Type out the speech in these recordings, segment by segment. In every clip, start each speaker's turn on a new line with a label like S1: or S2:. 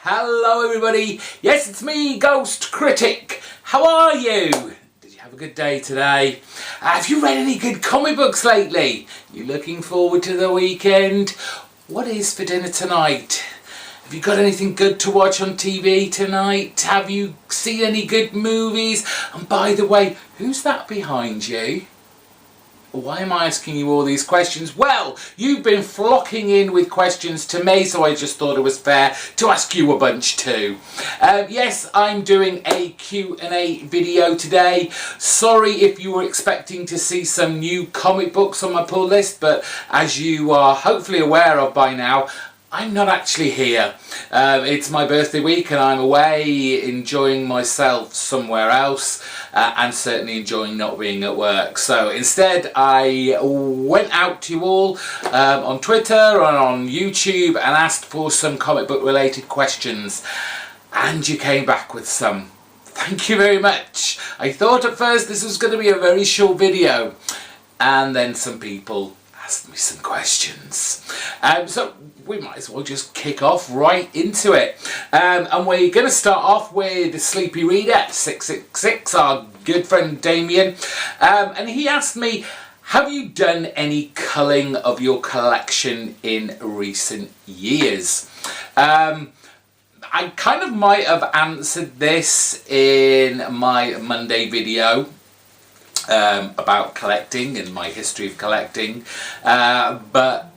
S1: Hello everybody, yes it's me, Ghostcritic. How are you? Did you have a good day today? Have you read any good comic books lately? You looking forward to the weekend? What is for dinner tonight? Have you got anything good to watch on TV tonight? Have you seen any good movies? And by the way, who's that behind you? Why am I asking you all these questions? Well, you've been flocking in with questions to me, so I just thought it was fair to ask you a bunch too. Yes, I'm doing a Q&A video today. Sorry if you were expecting to see some new comic books on my pull list, but as you are hopefully aware of by now, I'm not actually here. It's my birthday week and I'm away enjoying myself somewhere else and certainly enjoying not being at work. So instead I went out to you all on Twitter and on YouTube and asked for some comic book related questions, and you came back with some. Thank you very much. I thought at first this was going to be a very short video, and then some people asked me some questions. So we might as well just kick off right into it. And we're going to start off with the Sleepy Reader 666, our good friend Damien. And he asked me, have you done any culling of your collection in recent years? I kind of might have answered this in my Monday video about collecting and my history of collecting, but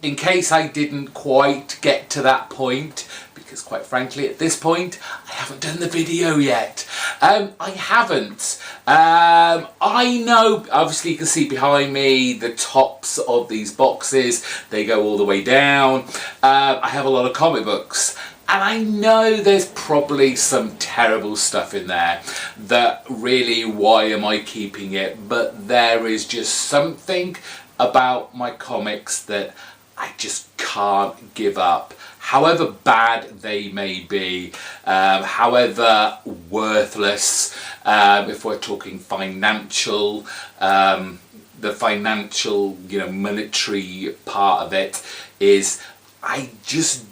S1: in case I didn't quite get to that point, because quite frankly at this point I haven't done the video yet. I haven't. I know, obviously you can see behind me the tops of these boxes, they go all the way down. I have a lot of comic books. And I know there's probably some terrible stuff in there that really, why am I keeping it? But there is just something about my comics that I just can't give up. However bad they may be, however worthless, if we're talking financial, the financial, monetary part of it is, I just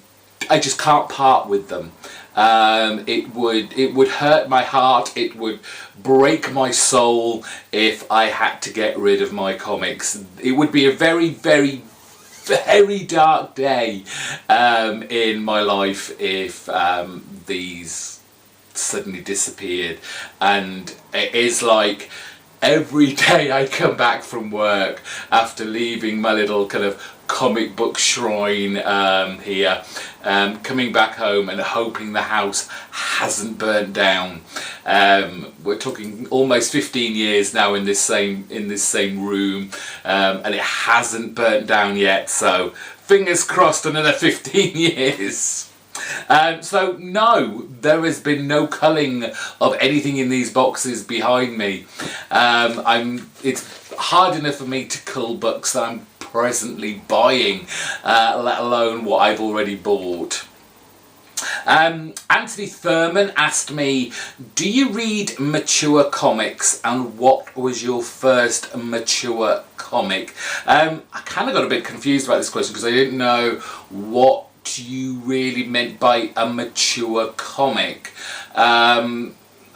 S1: can't part with them. It would hurt my heart, it would break my soul if I had to get rid of my comics. It would be a very, very, very dark day in my life if these suddenly disappeared. And it is like every day I come back from work after leaving my little kind of comic book shrine here, coming back home and hoping the house hasn't burnt down. We're talking almost 15 years now in this same room, and it hasn't burnt down yet, so fingers crossed another 15 years. So no, there has been no culling of anything in these boxes behind me. It's hard enough for me to cull books that I'm presently buying, let alone what I've already bought. Anthony Thurman asked me, do you read mature comics, and what was your first mature comic? I kind of got a bit confused about this question because I didn't know what you really meant by a mature comic.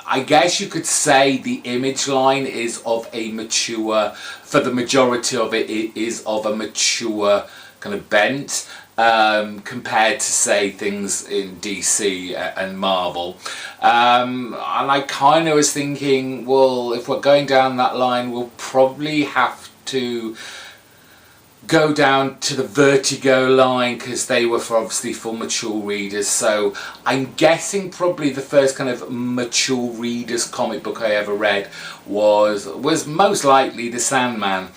S1: I guess you could say the image line is of a mature, for the majority of it, it is of a mature kind of bent, compared to say things in DC and Marvel. And I kind of was thinking, well, if we're going down that line, we'll probably have to go down to the Vertigo line, because they were obviously for mature readers. So I'm guessing probably the first kind of mature readers comic book I ever read was most likely The Sandman,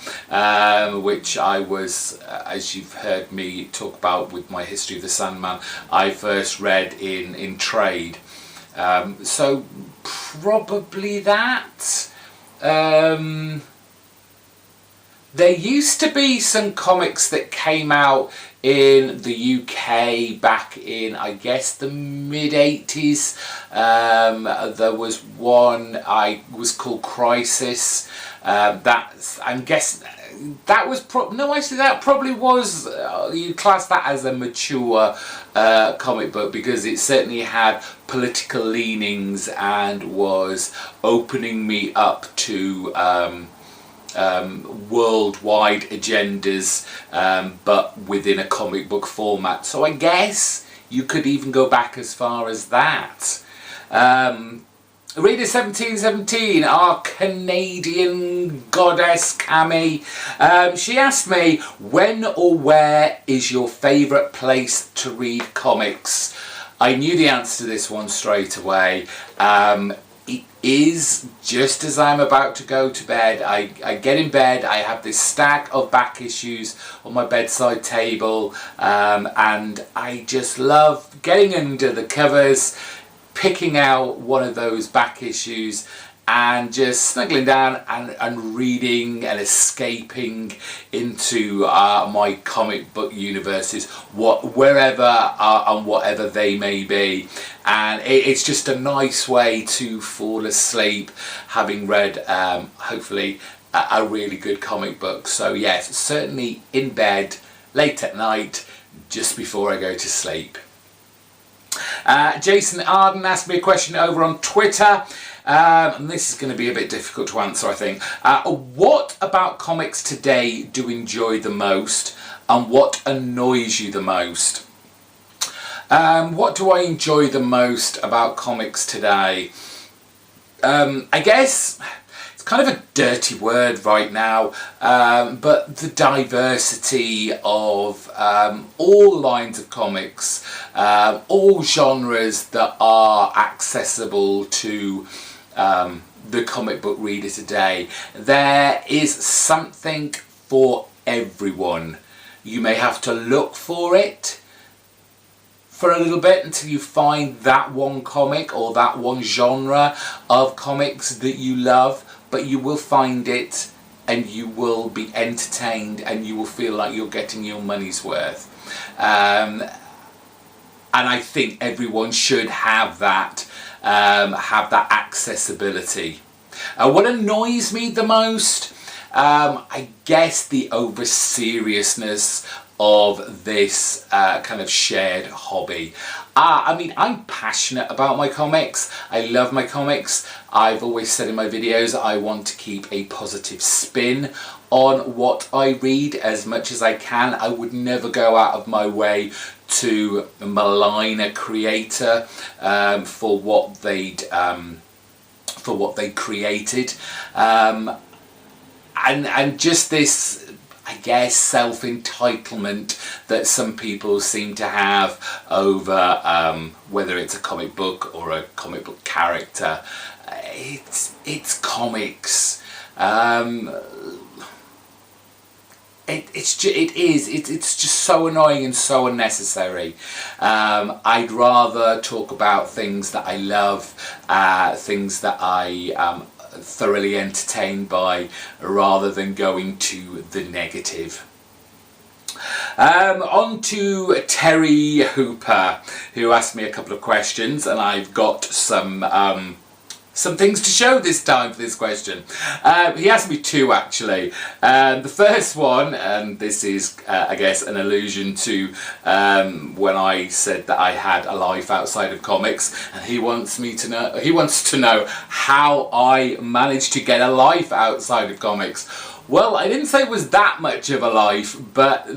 S1: which I was, as you've heard me talk about with my history of The Sandman, I first read in trade. So probably that. There used to be some comics that came out in the UK back in, I guess, the mid-80s. There was one was called Crisis. I'm guessing that was no, actually that probably was, you class that as a mature comic book, because it certainly had political leanings and was opening me up to worldwide agendas, but within a comic book format. So I guess you could even go back as far as that. Reader 1717, our Canadian goddess Cami, she asked me, when or where is your favourite place to read comics? I knew the answer to this one straight away. It is just as I'm about to go to bed. I get in bed, I have this stack of back issues on my bedside table, and I just love getting under the covers, picking out one of those back issues and just snuggling down and reading and escaping into my comic book universes, wherever and whatever they may be. And it's just a nice way to fall asleep having read hopefully a really good comic book. So yes, certainly in bed late at night just before I go to sleep. Jason Arden asked me a question over on Twitter, and this is going to be a bit difficult to answer, I think. What about comics today do you enjoy the most, and what annoys you the most? What do I enjoy the most about comics today? I guess it's kind of a dirty word right now, but the diversity of all lines of comics, all genres that are accessible to the comic book reader today. There is something for everyone. You may have to look for it for a little bit until you find that one comic or that one genre of comics that you love, but you will find it and you will be entertained and you will feel like you're getting your money's worth. And I think everyone should have that accessibility. What annoys me the most? I guess the over seriousness of this kind of shared hobby. I mean, I'm passionate about my comics. I love my comics. I've always said in my videos I want to keep a positive spin on what I read as much as I can. I would never go out of my way to malign a creator for what they created, and just this, I guess, self-entitlement that some people seem to have over whether it's a comic book or a comic book character. It's comics. It's just so annoying and so unnecessary. I'd rather talk about things that I love, things that I am thoroughly entertained by, rather than going to the negative. On to Terry Hooper, who asked me a couple of questions, and I've got some things to show this time for this question. He asked me two, actually. The first one, and this is I guess an allusion to when I said that I had a life outside of comics, and he wants to know how I managed to get a life outside of comics. Well, I didn't say it was that much of a life, but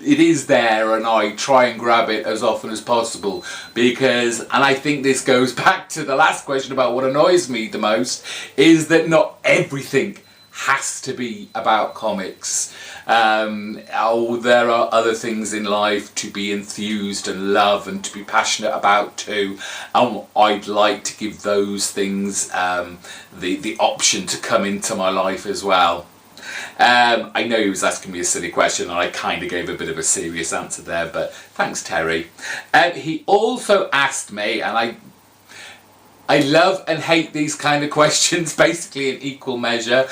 S1: it is there, and I try and grab it as often as possible, because, and I think this goes back to the last question about what annoys me the most, is that not everything has to be about comics. There are other things in life to be enthused and love and to be passionate about too, and I'd like to give those things the option to come into my life as well. I know he was asking me a silly question, and I kind of gave a bit of a serious answer there, but thanks, Terry. He also asked me, and I love and hate these kind of questions basically in equal measure,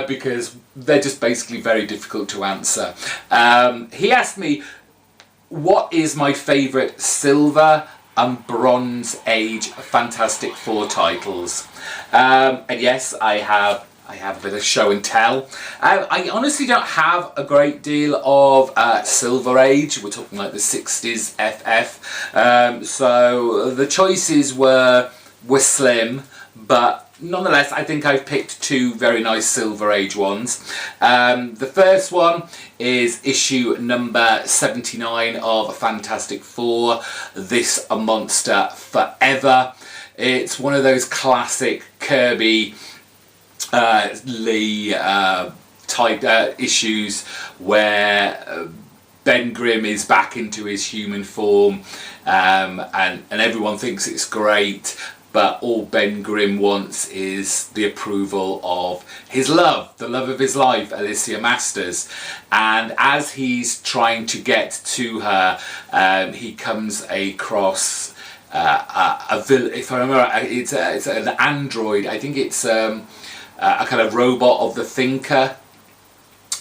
S1: because they're just basically very difficult to answer. He asked me, what is my favourite Silver and Bronze Age Fantastic Four titles? And yes, I have I have a bit of show and tell. I honestly don't have a great deal of Silver Age. We're talking like the 60s FF. So the choices were slim, but nonetheless, I think I've picked two very nice Silver Age ones. The first one is issue number 79 of Fantastic Four, This a Monster Forever. It's one of those classic Kirby Lee type issues where Ben Grimm is back into his human form, and everyone thinks it's great, but all Ben Grimm wants is the approval of his love, the love of his life, Alicia Masters. And as he's trying to get to her, he comes across if I remember, it's an android. I think it's a kind of robot of the Thinker,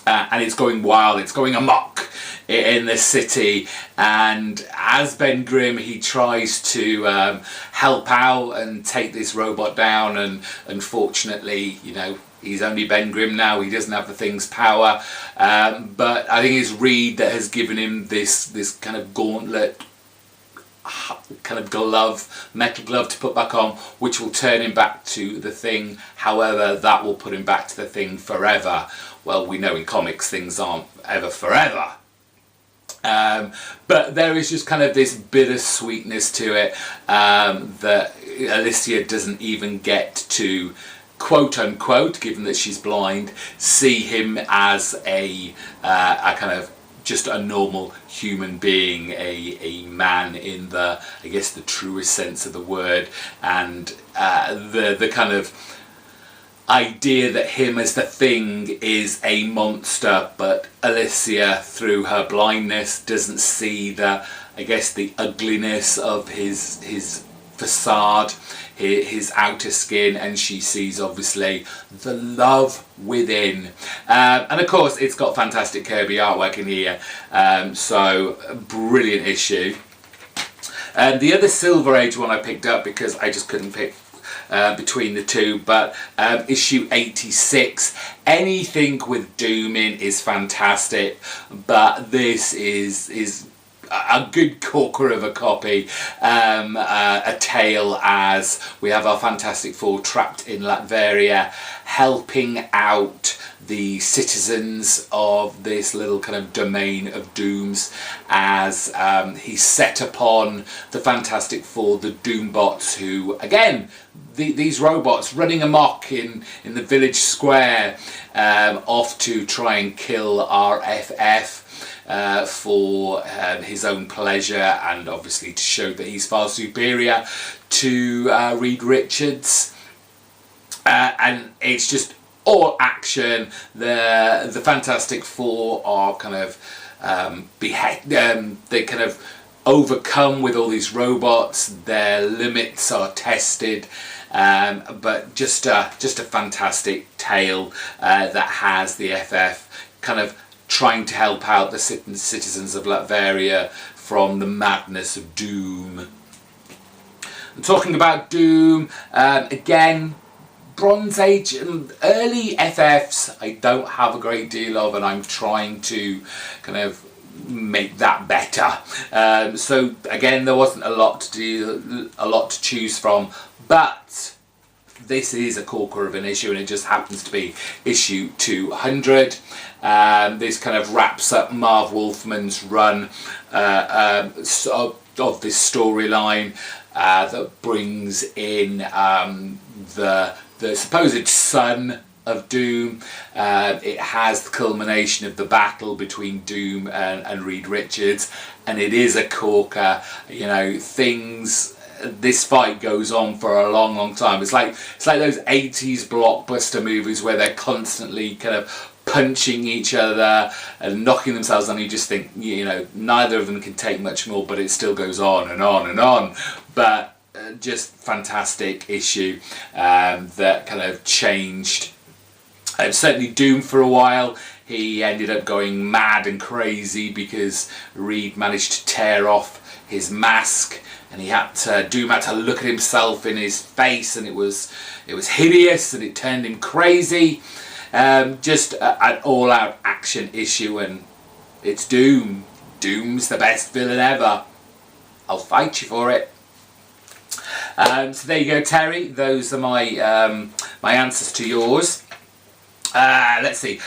S1: and it's going wild, it's going amok in the city. And as Ben Grimm, he tries to help out and take this robot down, and unfortunately, you know, he's only Ben Grimm now, he doesn't have the Thing's power, but I think it's Reed that has given him this kind of gauntlet, kind of glove, metal glove to put back on, which will turn him back to the Thing. However, that will put him back to the Thing forever. Well, we know in comics things aren't ever forever. But there is just kind of this bittersweetness to it, that Alicia doesn't even get to, quote unquote, given that she's blind, see him as a kind of just a normal human being, a man in the, I guess, the truest sense of the word, and the kind of idea that him as the Thing is a monster, but Alicia, through her blindness, doesn't see the, I guess, the ugliness of his facade, his outer skin, and she sees obviously the love within. And of course it's got fantastic Kirby artwork in here, so brilliant issue. And the other Silver Age one I picked up because I just couldn't pick between the two, but issue 86, anything with Doom in is fantastic, but this is a good corker of a copy, a tale as we have our Fantastic Four trapped in Latveria, helping out the citizens of this little kind of domain of Dooms, as he's set upon the Fantastic Four, the Doombots, who, again, these robots running amok in the village square, off to try and kill RFF. For his own pleasure, and obviously to show that he's far superior to Reed Richards, and it's just all action. The Fantastic Four are kind of they kind of overcome with all these robots. Their limits are tested. But just a fantastic tale that has the FF kind of trying to help out the citizens of Latveria from the madness of Doom. And talking about Doom, again, Bronze Age and early FFs I don't have a great deal of, and I'm trying to kind of make that better. So again, there wasn't a lot to choose from, but this is a corker of an issue, and it just happens to be issue 200. This kind of wraps up Marv Wolfman's run of this storyline that brings in the supposed son of Doom. It has the culmination of the battle between Doom and Reed Richards, and it is a corker. You know, this fight goes on for a long time. It's like those 80s blockbuster movies where they're constantly kind of punching each other and knocking themselves on. You just think, you know, neither of them can take much more, but it still goes on and on and on. But just fantastic issue that kind of changed certainly Doom for a while. he ended up going mad and crazy because Reed managed to tear off his mask, and he had to look at himself in his face, and it was hideous, and it turned him crazy. Just an all-out action issue, and it's Doom. Doom's the best villain ever. I'll fight you for it. So there you go, Terry. Those are my my answers to yours. Let's see.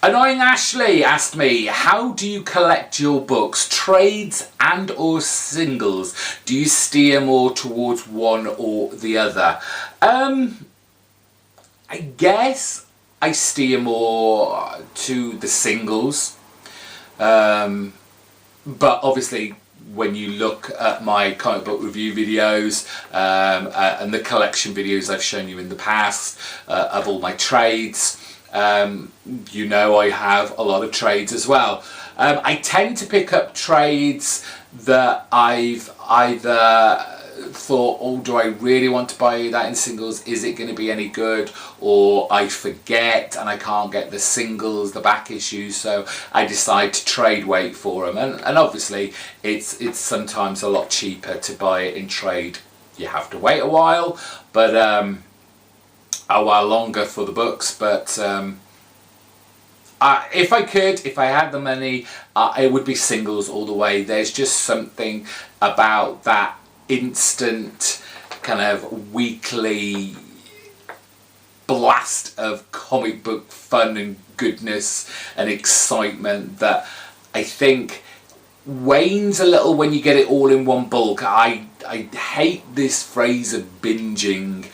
S1: Annoying Ashley asked me, how do you collect your books, trades and or singles? Do you steer more towards one or the other? I guess I steer more to the singles. But obviously, when you look at my comic book review videos and the collection videos I've shown you in the past of all my trades, you know I have a lot of trades as well. I tend to pick up trades that I've either thought, oh, do I really want to buy that in singles? Is it going to be any good? Or I forget and I can't get the singles, the back issues, so I decide to trade wait for them. And obviously it's sometimes a lot cheaper to buy it in trade. You have to wait a while, but a while longer for the books, but if I had the money, it would be singles all the way. There's just something about that instant kind of weekly blast of comic book fun and goodness and excitement that I think wanes a little when you get it all in one bulk. I hate this phrase of binging,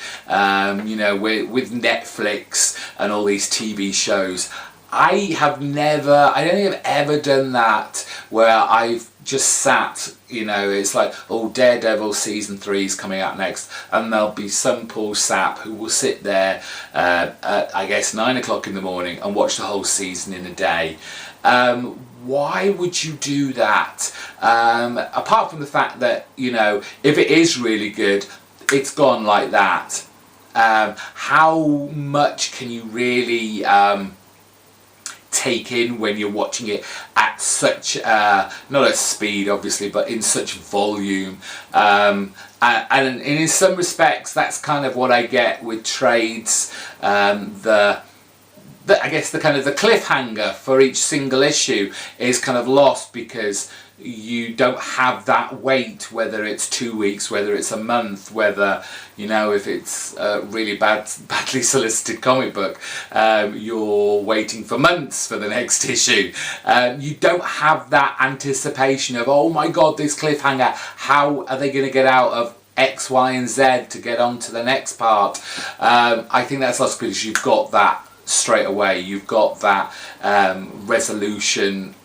S1: you know, with Netflix and all these TV shows. I don't think I've ever done that where I've just sat, you know, it's like, oh, Daredevil season 3 is coming out next, and there'll be some poor sap who will sit there at, I guess, 9 o'clock in the morning and watch the whole season in a day. Why would you do that? Apart from the fact that, you know, if it is really good, it's gone like that. How much can you really take in when you're watching it at such not at speed obviously, but in such volume, and in some respects that's kind of what I get with trades. I guess the kind of the cliffhanger for each single issue is kind of lost because you don't have that wait, whether it's 2 weeks, whether it's a month, whether, you know, if it's a really badly solicited comic book, you're waiting for months for the next issue. You don't have that anticipation of, oh my god, this cliffhanger, how are they going to get out of X, Y and Z to get on to the next part? I think that's lost because you've got that straight away. You've got that resolution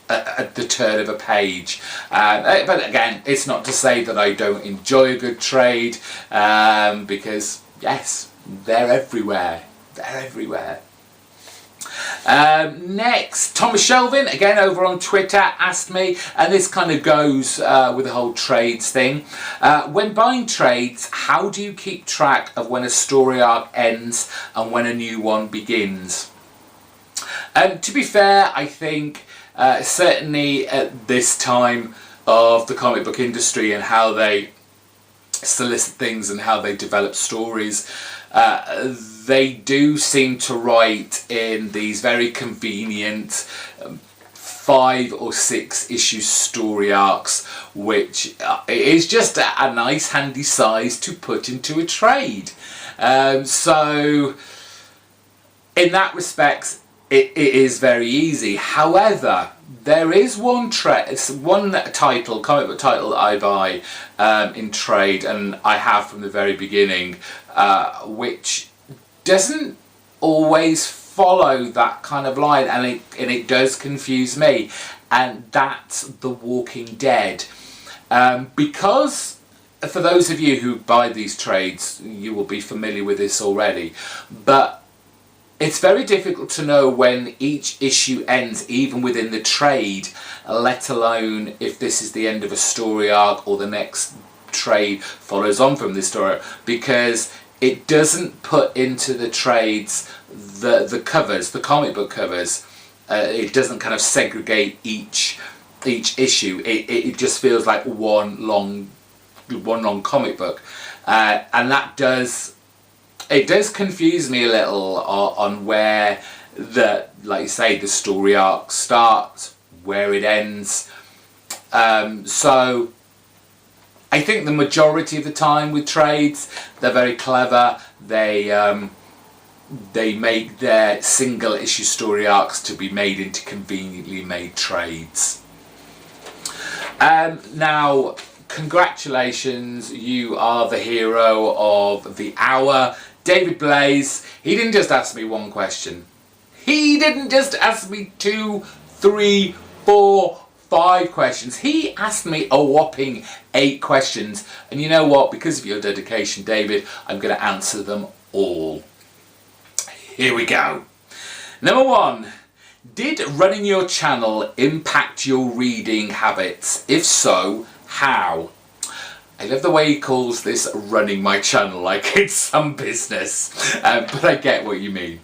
S1: at the turn of a page. But again, it's not to say that I don't enjoy a good trade, because yes, they're everywhere. They're everywhere. Next, Thomas Shelvin, again over on Twitter, asked me, and this kind of goes with the whole trades thing. When buying trades, how do you keep track of when a story arc ends and when a new one begins? To be fair, I think certainly at this time of the comic book industry and how they solicit things and how they develop stories, they do seem to write in these very convenient 5 or 6 issue story arcs, which is just a nice handy size to put into a trade. So in that respect, it is very easy. However, there is one title, comic book title that I buy in trade, and I have from the very beginning, which doesn't always follow that kind of line, and it does confuse me, and that's The Walking Dead. Because for those of you who buy these trades, you will be familiar with this already, but it's very difficult to know when each issue ends, even within the trade, let alone if this is the end of a story arc or the next trade follows on from this story, because it doesn't put into the trades the covers, the comic book covers. it doesn't kind of segregate each issue. It just feels like one long comic book, and that does confuse me a little on where like you say, the story arc starts, where it ends. So I think the majority of the time with trades, they're very clever. They make their single issue story arcs to be made into conveniently made trades. Now, congratulations, you are the hero of the hour. David Blaze, he didn't just ask me one question. He didn't just ask me 2, 3, 4, 5 questions. He asked me a whopping 8 questions. And you know what? Because of your dedication, David, I'm going to answer them all. Here we go. Number 1. Did running your channel impact your reading habits? If so, how? I love the way he calls this running my channel, like it's some business. But I get what you mean.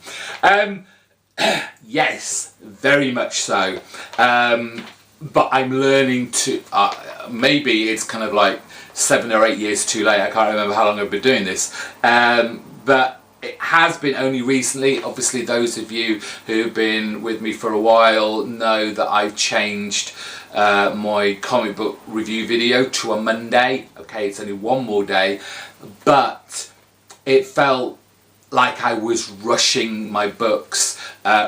S1: Yes, very much so. But I'm learning to, maybe it's kind of like 7 or 8 years too late. I can't remember how long I've been doing this. But it has been only recently. Obviously, those of you who've been with me for a while know that I've changed my comic book review video to a Monday. Okay, it's only one more day, but it felt like I was rushing my books,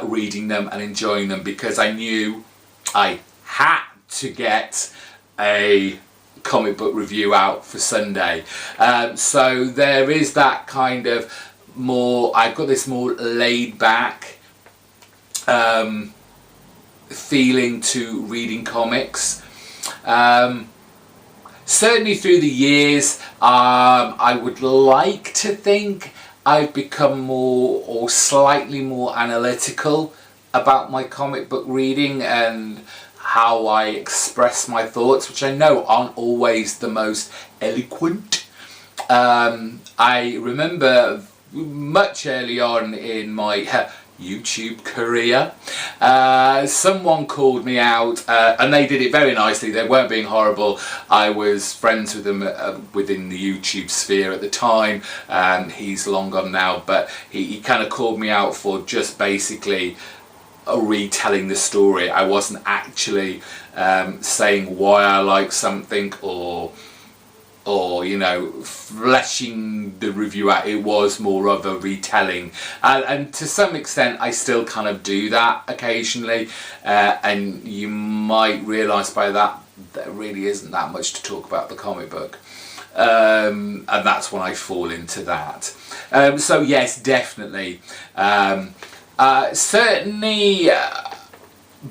S1: reading them and enjoying them, because I knew I had to get a comic book review out for Sunday. So there is that kind of more, I've got this more laid back feeling to reading comics. Certainly through the years, I would like to think I've become more, or slightly more, analytical about my comic book reading and how I express my thoughts, which I know aren't always the most eloquent. I remember much early on in my YouTube career, someone called me out, and they did it very nicely. They weren't being horrible. I was friends with them within the YouTube sphere at the time. He's long gone now, but he kind of called me out for just basically retelling the story. I wasn't actually saying why I like something, or you know, fleshing the review out. It was more of a retelling, and to some extent I still kind of do that occasionally, and you might realise by that there really isn't that much to talk about the comic book, and that's when I fall into that. So yes, definitely, certainly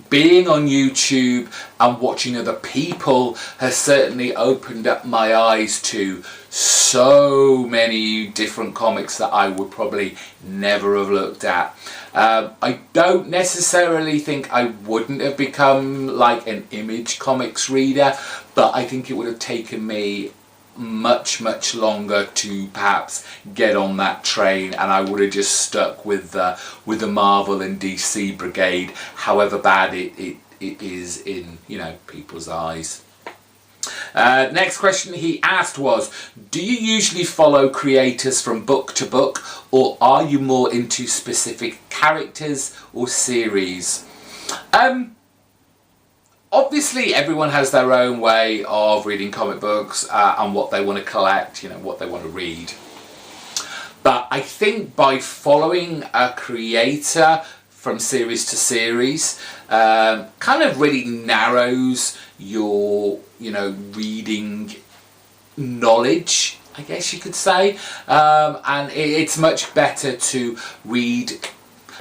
S1: being on YouTube and watching other people has certainly opened up my eyes to so many different comics that I would probably never have looked at. I don't necessarily think I wouldn't have become like an Image Comics reader, but I think it would have taken me much longer to perhaps get on that train, and I would have just stuck with the Marvel and DC brigade, however bad it is in, you know, people's eyes. Next question he asked was, do you usually follow creators from book to book, or are you more into specific characters or series? Obviously everyone has their own way of reading comic books and what they want to collect, you know, what they want to read. But I think by following a creator from series to series kind of really narrows your, you know, reading knowledge, I guess you could say. And it's much better to read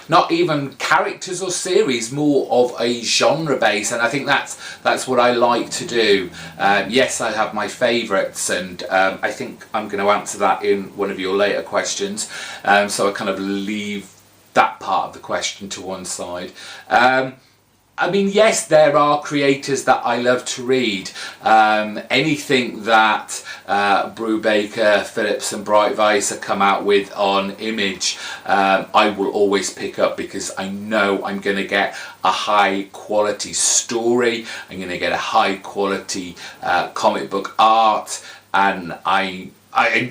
S1: not even characters or series, more of a genre base, and I think that's what I like to do. Yes, I have my favourites, and I think I'm going to answer that in one of your later questions, so I kind of leave that part of the question to one side. I mean, yes, there are creators that I love to read. Anything that Brubaker, Phillips and Brightweiser come out with on Image, I will always pick up, because I know I'm going to get a high quality story, I'm going to get a high quality comic book art, and I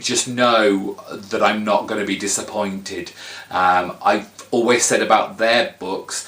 S1: just know that I'm not going to be disappointed. I've always said about their books,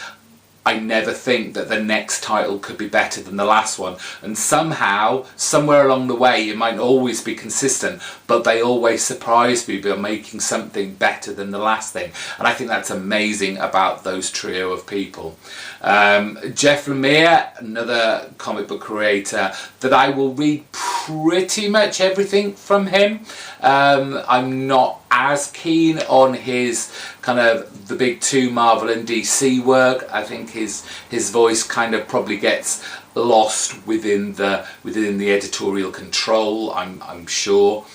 S1: I never think that the next title could be better than the last one, and somehow, somewhere along the way, it might always be consistent, but they always surprise me by making something better than the last thing, and I think that's amazing about those trio of people. Jeff Lemire, another comic book creator that I will read pretty much everything from him. I'm not as keen on his kind of the big two, Marvel and DC work. I think his voice kind of probably gets lost within the editorial control, I'm sure.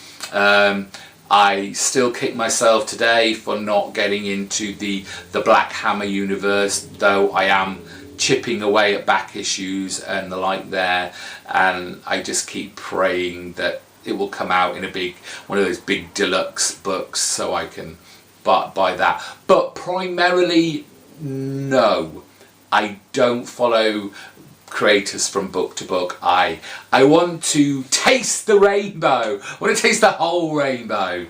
S1: I still kick myself today for not getting into the Black Hammer universe, though I am chipping away at back issues and the like there, and I just keep praying that it will come out in one of those big deluxe books so I can buy that. But primarily, no, I don't follow creators from book to book. I want to taste the rainbow. I want to taste the whole rainbow.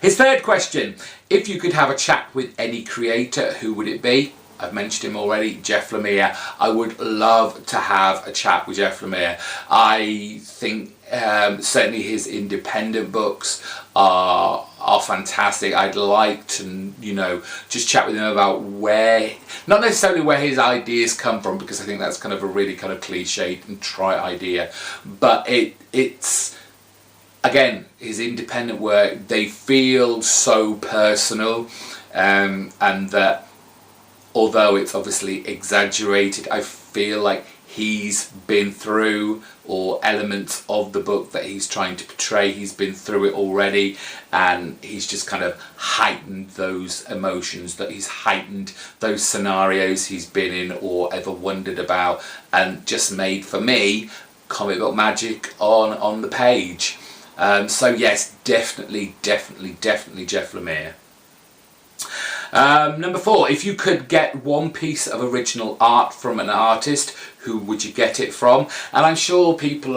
S1: His third question: if you could have a chat with any creator, who would it be? I've mentioned him already, Jeff Lemire. I would love to have a chat with Jeff Lemire. I think certainly his independent books are fantastic. I'd like to, just chat with him about not necessarily where his ideas come from, because I think that's kind of a really kind of cliched and trite idea, but it's again, his independent work, they feel so personal, and that although it's obviously exaggerated, I feel like he's been through, or elements of the book that he's trying to portray, he's been through it already, and he's just kind of heightened those emotions, that he's heightened those scenarios he's been in or ever wondered about, and just made, for me, comic book magic on the page. So yes, definitely Jeff Lemire. Number 4, if you could get one piece of original art from an artist, who would you get it from? And I'm sure people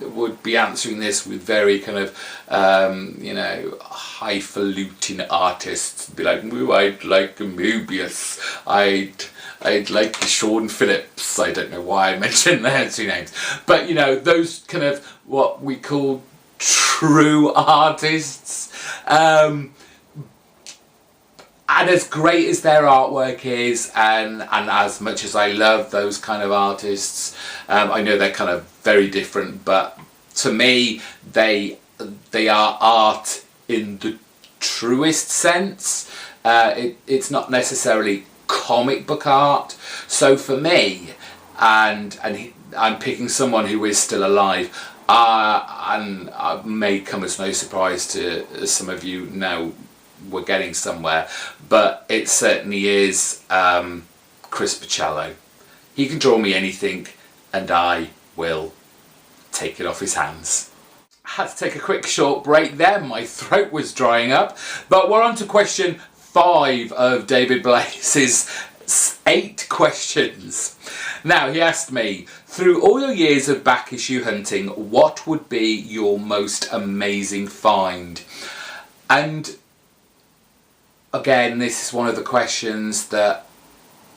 S1: would be answering this with very kind of highfalutin artists. Be like, "Ooh, I'd like a Mobius. I'd like Sean Phillips." I don't know why I mentioned their two names, but those kind of what we call true artists. And as great as their artwork is, and as much as I love those kind of artists, I know they're kind of very different, but to me, they are art in the truest sense. It's not necessarily comic book art. So for me, and I'm picking someone who is still alive, and may come as no surprise to some of you now, we're getting somewhere, but it certainly is Chris Bachalo. He can draw me anything and I will take it off his hands. I had to take a quick short break there, my throat was drying up, but we're on to question 5 of David Blaze's 8 questions. Now, he asked me, through all your years of back issue hunting, what would be your most amazing find? And again, this is one of the questions that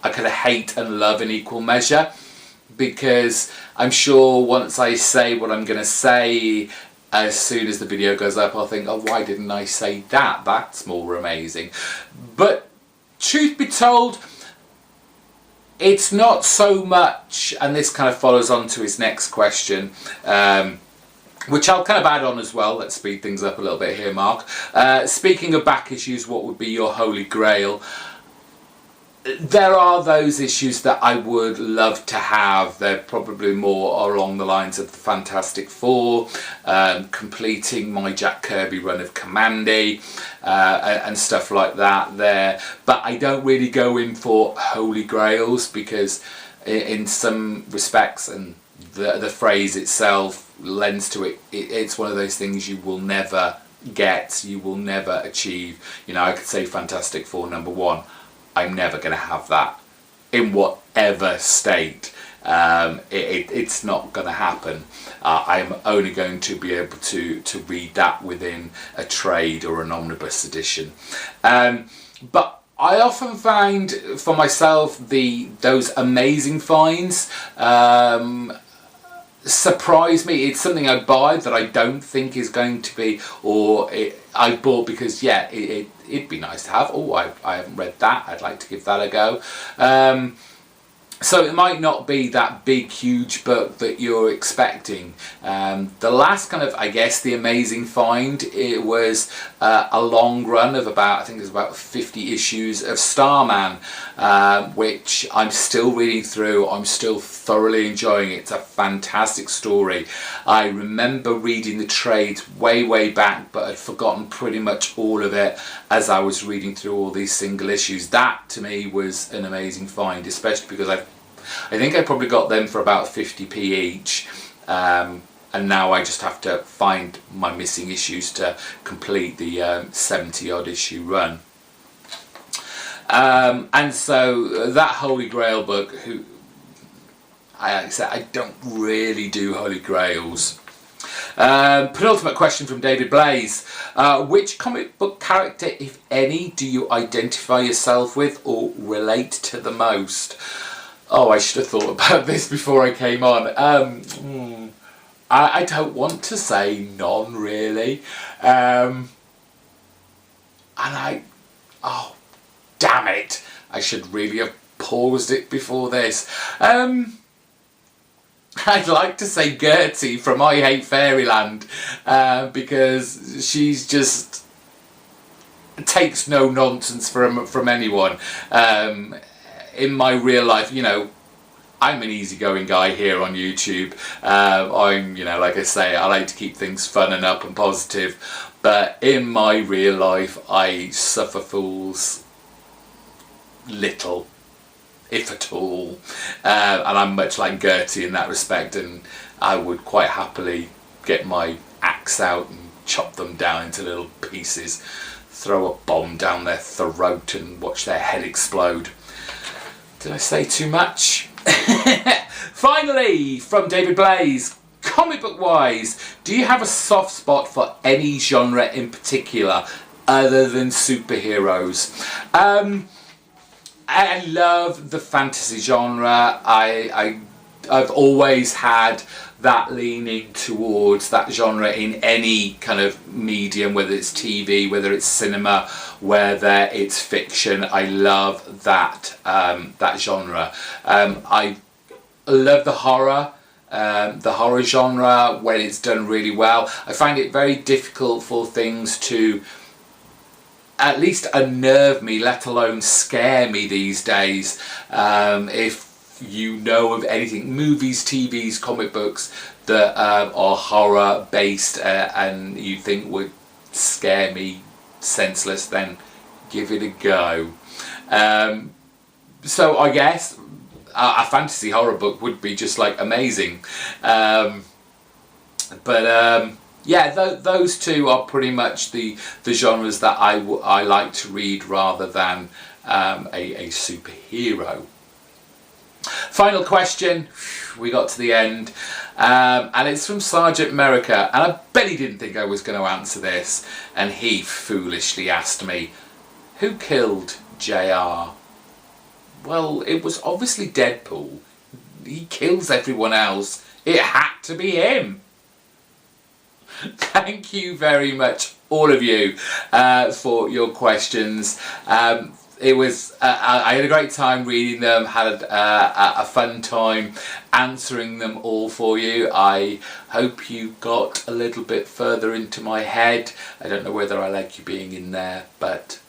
S1: I kind of hate and love in equal measure, because I'm sure once I say what I'm going to say, as soon as the video goes up, I'll think, oh, why didn't I say that? That's more amazing. But truth be told, it's not so much, and this kind of follows on to his next question, which I'll kind of add on as well. Let's speed things up a little bit here, Mark. Speaking of back issues, what would be your holy grail? there are those issues that I would love to have. They're probably more along the lines of the Fantastic Four, completing my Jack Kirby run of Commandy, and stuff like that there. But I don't really go in for holy grails, because in some respects, and the phrase itself lends to it, it's one of those things you will never get, you will never achieve. You know, I could say Fantastic Four #1. I'm never going to have that in whatever state. It's not going to happen. I'm only going to be able to read that within a trade or an omnibus edition. But I often find for myself those amazing finds surprise me. It's something I buy that I don't think is going to be, I bought because it'd be nice to have. Oh, I haven't read that, I'd like to give that a go. So it might not be that big, huge book that you're expecting. The last kind of, I guess, the amazing find, it was a long run of I think it was about 50 issues of Starman, which I'm still reading through. I'm still thoroughly enjoying it. It's a fantastic story. I remember reading the trades way back, but I'd forgotten pretty much all of it as I was reading through all these single issues. That to me was an amazing find, especially because I think I probably got them for about 50p each, and now I just have to find my missing issues to complete the 70 odd issue run. And so that Holy Grail book, I don't really do Holy Grails. Penultimate question from David Blaze. Which comic book character, if any, do you identify yourself with or relate to the most? Oh, I should have thought about this before I came on. I don't want to say none, really. Oh, damn it. I should really have paused it before this. I'd like to say Gertie from I Hate Fairyland, because she's just takes no nonsense from anyone. In my real life, you know, I'm an easygoing guy here on YouTube. I'm, you know, like I say, I like to keep things fun and up and positive. But in my real life, I suffer fools little, if at all. And I'm much like Gertie in that respect. And I would quite happily get my axe out and chop them down into little pieces, throw a bomb down their throat and watch their head explode. Did I say too much? Finally, from David Blaze, comic book wise, do you have a soft spot for any genre in particular other than superheroes? I love the fantasy genre. I've always had that leaning towards that genre in any kind of medium, whether it's TV, whether it's cinema, whether it's fiction. I love that that genre. I love the horror genre when it's done really well. I find it very difficult for things to at least unnerve me, let alone scare me these days. If you know of anything, movies, TVs, comic books that are horror based and you think would scare me senseless, then give it a go. So I guess a fantasy horror book would be just like amazing. Yeah, those two are pretty much the genres that I like to read rather than a superhero. Final question, we got to the end, and it's from Sergeant America, and I bet he didn't think I was going to answer this, and he foolishly asked me, who killed JR? Well, it was obviously Deadpool. He kills everyone else. It had to be him. Thank you very much, all of you, for your questions. It was I had a great time reading them, had a fun time answering them all for you. I hope you got a little bit further into my head. I don't know whether I like you being in there, but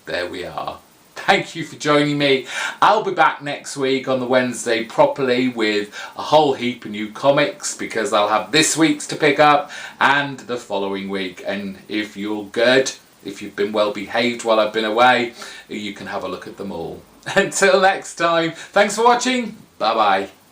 S1: there we are. Thank you for joining me. I'll be back next week on the Wednesday properly with a whole heap of new comics, because I'll have this week's to pick up and the following week. And if you're good, if you've been well behaved while I've been away, you can have a look at them all. Until next time, thanks for watching. Bye bye.